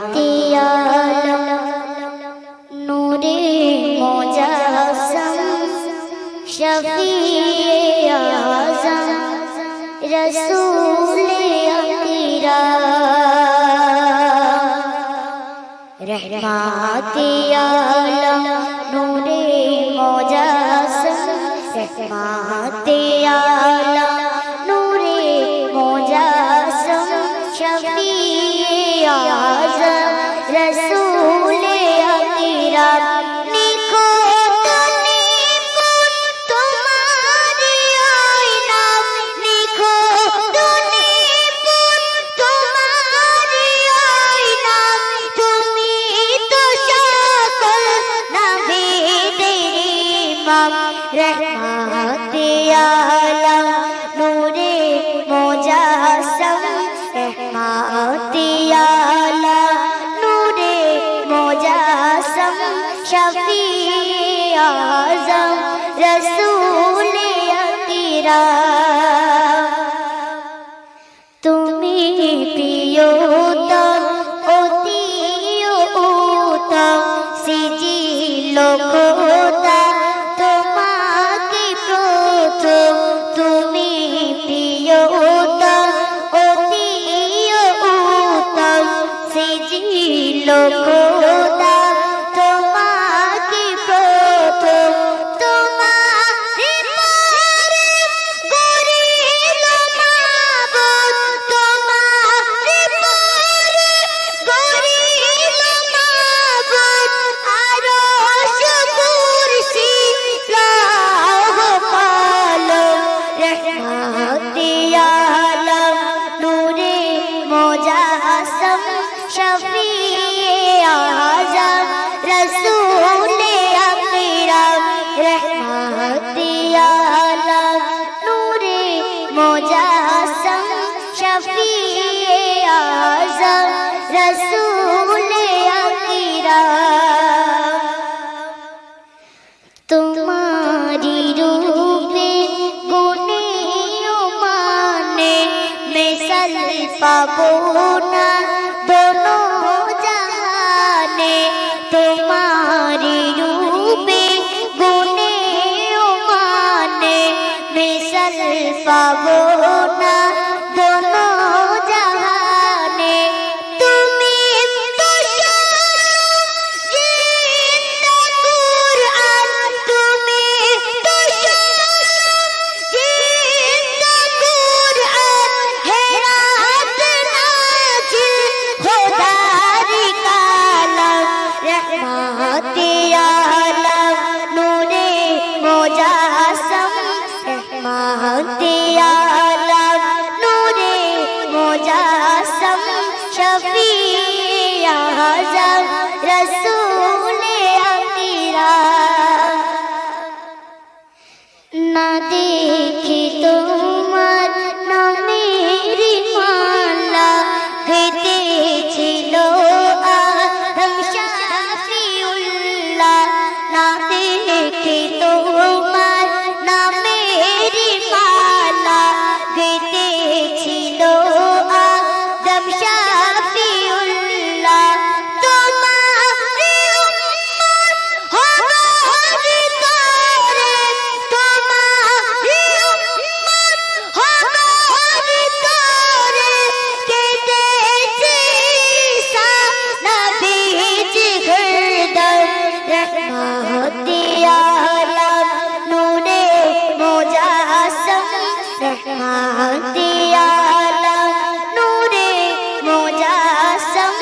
मातियालम नूरे मुजस्सम शफीए आज़म रसूले अकीरम रहमतियालम नूरे मुजस्सम रहमतियालम नूरे मुजस्सम शफीए आज़म रसूले अकीरम रहमतियालम नूरे मुजस्सम रहमतियालम नूरे मुजस्सम शफीए आज़म रसूले अकीरम তুমি প্রিয়তম অতি উত্তম সিজিল খোদা তোমাকে প্রথম তুমি প্রিয়তম অতি উত্তম সিজিল খোদা তোমাকে প্রথম रहमतियालम नूरे मुजस्सम शफीए आज़म रसूले अकीरम रहमतियालम नूरे मुजस्सम शफीए आज़म रसूले अकीरम तुम्हारी रूपे गुणे माने मिसल पाबो ना दोनों जहाने तुम्हारी रूपे गुणे माने मिसल पाबो ना दोनों जहाने रहमतियालम नूरे मुजस्सम रहमतियालम नूरे मुजस्सम शफीए आज़म रसूले अकीरम ना देखी তোমার নামের মালা গেঁথেছিল আদম শাফিউল্লাহ না দেখি তোমার নামের মালা গেঁথেছিল আদম শাফিউল্লাহ रहमतियालम नूरे मुजस्सम रहमतियालम नूरे मुजस्सम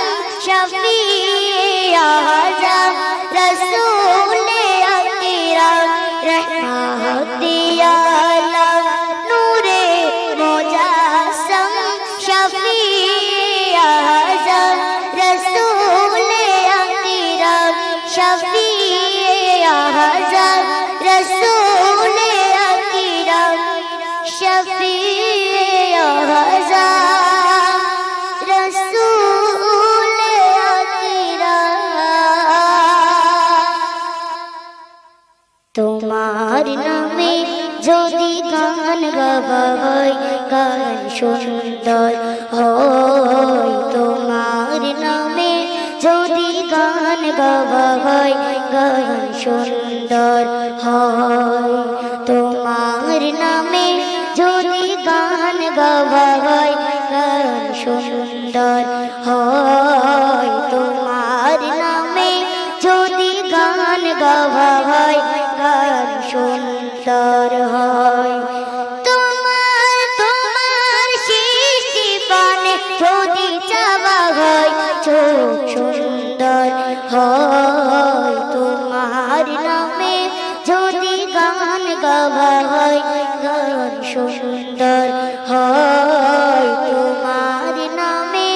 शफीए आज़म रसूले अकीरम रहमतियालम नूरे मुजस्सम शफीए आज़म रसूले अकीरम शफीए आज़म रसूले अकीरम शफीए आज़म रसूले अकीरम তোমার নামে যদি গান গাওয়া হয় গান সুন্দর হয় তোমার গাওয়া হয় গান সুন্দর হয় তোমার নামে যদি গান গাওয়া হয় গান সুন্দর হয় তোমার নামে যদি গান গাওয়া হয় গান সুন্দর হয় তোমার তোমার সৃষ্টি পানে যদি চাওয়া হয় চোখ সুন্দর হয় তোমার নামে যদি গান গাওয়া হয় গান সুন্দর হয় তোমার নামে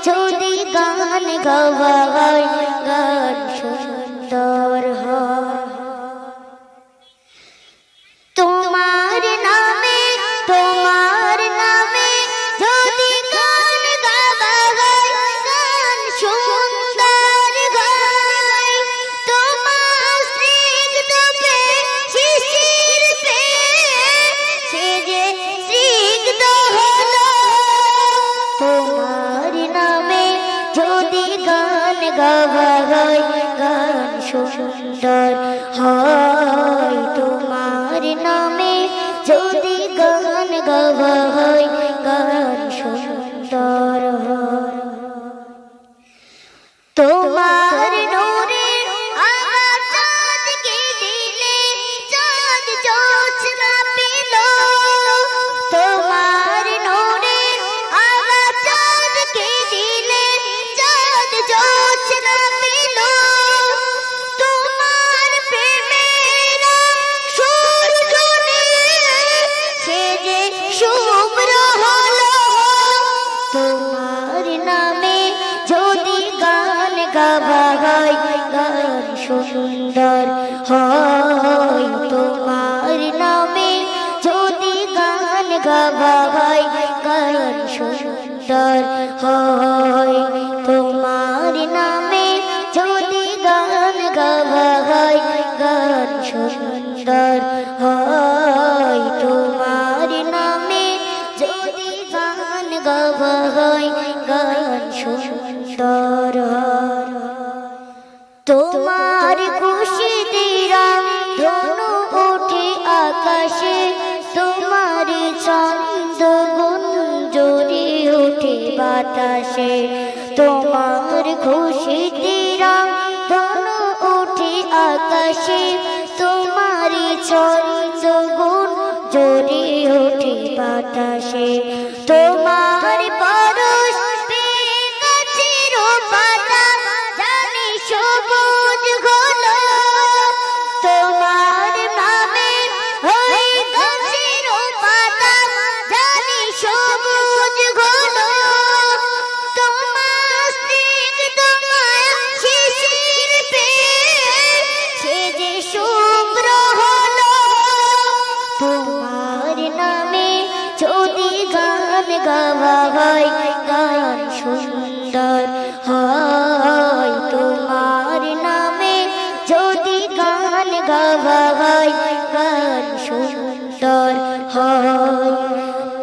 যদি গান গাওয়া হয় গান সুন্দর হয় তোমার নামে যদি গান গাওয়া হয় গান সুন্দর গায় তোমার স্নিগ্ধ শিশির সে যে স্নিগ্ধ হলো তোমার নামে যদি গান গাওয়া হয় গান সুন্দর হয় তোমার নামে যদি গান গাওয়া হয় গান সুন্দর হয় তোমার নূরের আলো চাঁদকে দিলে চাঁদ জোছনা পেল তোমার নূরের আলো চাঁদকে দিলে চাঁদ জোছনা পেল তোমার প্রেমের সুর শুনে সে যে শুভ্র হলো তোমার নামে যদি গান গাওয়া হয় গান সুন্দর হয় তোমার নামে যদি গান গাওয়া হয় গান সুন্দর হয় তোমার নামে যদি গান গাওয়া হয় গান সুন্দর হয় তোমার নামে যদি গান গাওয়া হয় গান সুন্দর হয় তোমার খুশিতে ধনু ওঠে আকাশে তোমার ছন্দ গুঞ্জরি ওঠে বাতাসে তোমার খুশিতে ধনু ওঠে আকাশে তোমার ছন্দ গুঞ্জরি ওঠে বাতাসে তোমার পরশ পেয়ে গাছের পাতা জানি সবুজ হলো তোমার নামে ওই গাছের পাতা জানি সবুজ হলো তোমার স্নিগ্ধ মায়া শিশির সে যে শুভ্র হলো তোমার নামে যদি গান গাওয়া হয় গান সুন্দর হয় তোমার নামে যদি গান গাওয়া হয় গান সুন্দর হয়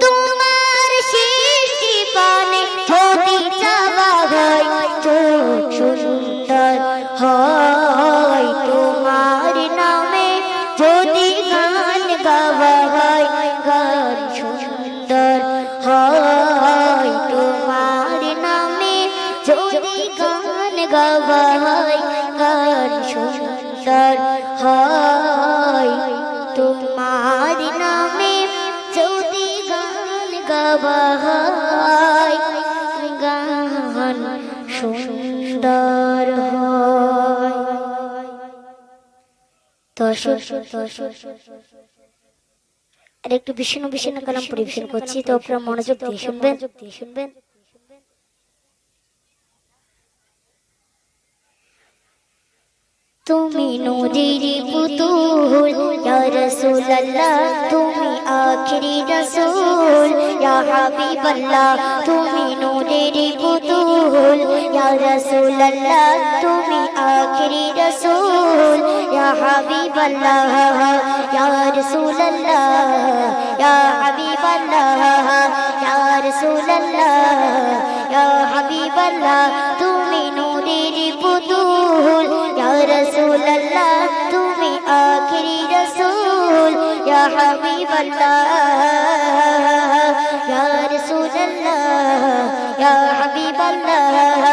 তোমার সৃষ্টি পানে যদি চাওয়া হয় চোখ সুন্দর হয় তোমার নামে যদি গান গাওয়া হয় গান সুন্দর হয় তোমার নামে যদি গান গাওয়া হয় গান সুন্দর হয় তোমার নামে যদি গান গাওয়া হয় গান সুন্দর হয় আর একটু বিষ্ণু বিষ্ণু কালাম পরিবেশন করছি তো আপনারা মনোযোগ দিয়ে শুনবেন তুমি নূরের পুতুল ইয়া রাসূলুল্লাহ তুমি আখিরি রাসূল ইয়া হাবিবাল্লাহ তুমি নূরের পুতুল ইয়া রাসূলুল্লাহ তুমি আখিরি রাসূল ইয়া হাবিবাল্লাহ ইয়া রাসূলুল্লাহ ইয়া হাবিবাল্লাহ ইয়া রাসূলুল্লাহ ইয়া হাবিবাল্লাহ তুমি নূরের পুতুল अल्लाह या रसूल अल्लाह या हबीब अल्लाह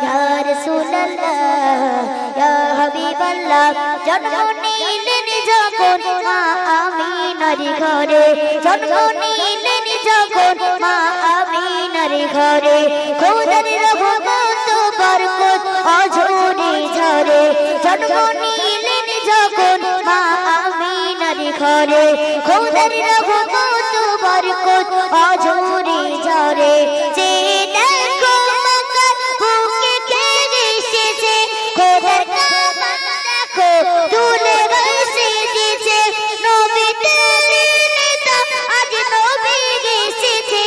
या रसूल अल्लाह या हबीब अल्लाह जन्म নিলেন যখন মা আমিনার ঘরে জন্ম নিলেন যখন মা আমিনার ঘরে খোদার রহমত বরকত অঝরে ঝরে জন্ম নিলেন যখন মা আমিনার ঘরে খোদার রহমত বরকত অঝরে ঝরে যে দেখো মক্কা বুকে কে এসেছে খোদার কাবা দেখো তুলে বসে দিয়েছে নবীতে নেতা আজ নবী এসেছে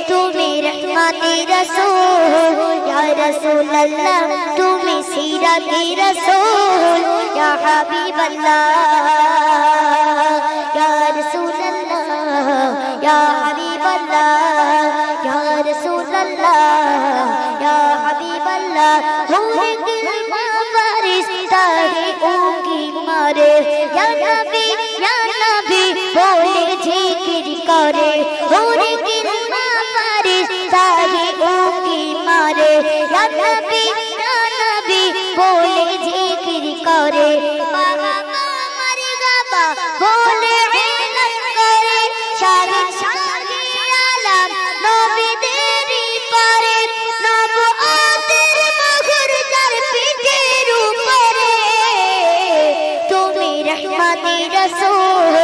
তুমি রহমতে রাসূল ইয়া রাসূল আল্লাহ তুমি সিরাতে রাসূল ইয়া হাবিব আল্লাহ ইয়া রাসূল আল্লাহ ইয়া হাবিব আল্লাহ ইয়া রাসূল আল্লাহ ইয়া হাবিব আল্লাহ হুরে দিল মারিস তাহে উকি মারে ইয়া নবী বলে জিকির করে হুরে দিল মারিস তাহে উকি মারে ইয়া নবী বলে জিকির করে বাবা মারি গাবা বলে ইলাম করে শাহিদ শাহি আলম নবীদেরই পারে নবুয়তের মুখর তার পিঠের উপরে তুমি রহমতে রাসূল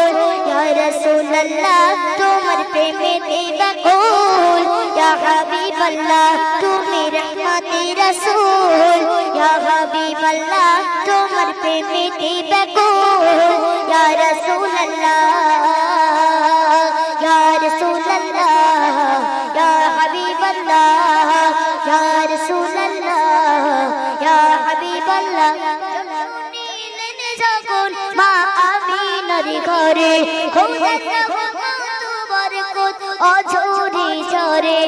ইয়া রাসূল আল্লাহ তোমার প্রেমেতে ব্যাকুল ইয়া হাবিব আল্লাহ তুমি রহমতে রাসূল ইয়া হাবিব আল্লাহ তোমার প্রেমেতে ব্যাকুল ইয়া রাসূল আল্লাহ ইয়া রাসূল আল্লাহ ইয়া হাবিব আল্লাহ ইয়া রাসূল আল্লাহ ইয়া হাবিব আল্লাহ নিলেন যখন মা আমিনার ঘরে খোদার রহমত বরকত অঝরে ঝরে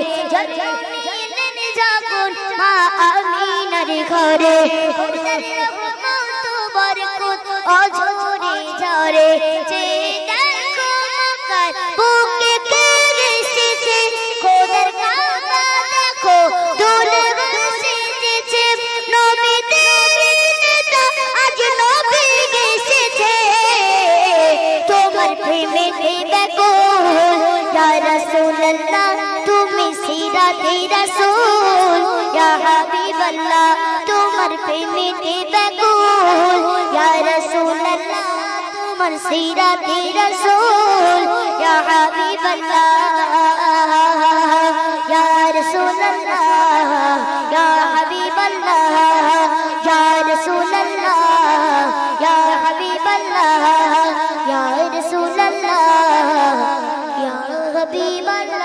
নিলেন যখন মা আমিনার ঘরে খোদার রহমত বরকত অঝরে ঝরে যে দেখো মক্কার বুকে কে এসেছে খোদার কাবা দেখো তুলে বসে দিয়েছে নবীতে নেতা আজ নবী এসেছে তোমার প্রেমেতে ব্যাকুল ইয়া রাসূল আল্লাহ তুমি সিরাতে রাসূল ইয়া হাবিব আল্লাহ তোমার প্রেমেতে ব্যাকুল ইয়া রাসূল আল্লাহ তোমার সিরাতে রাসূল ইয়া হাবিব আল্লাহ ইয়া রাসূল আল্লাহ ইয়া হাবিব আল্লাহ ইয়া রাসূল আল্লাহ ইয়া হাবিব আল্লাহ ইয়া রাসূল আল্লাহ ইয়া হাবিব আল্লাহ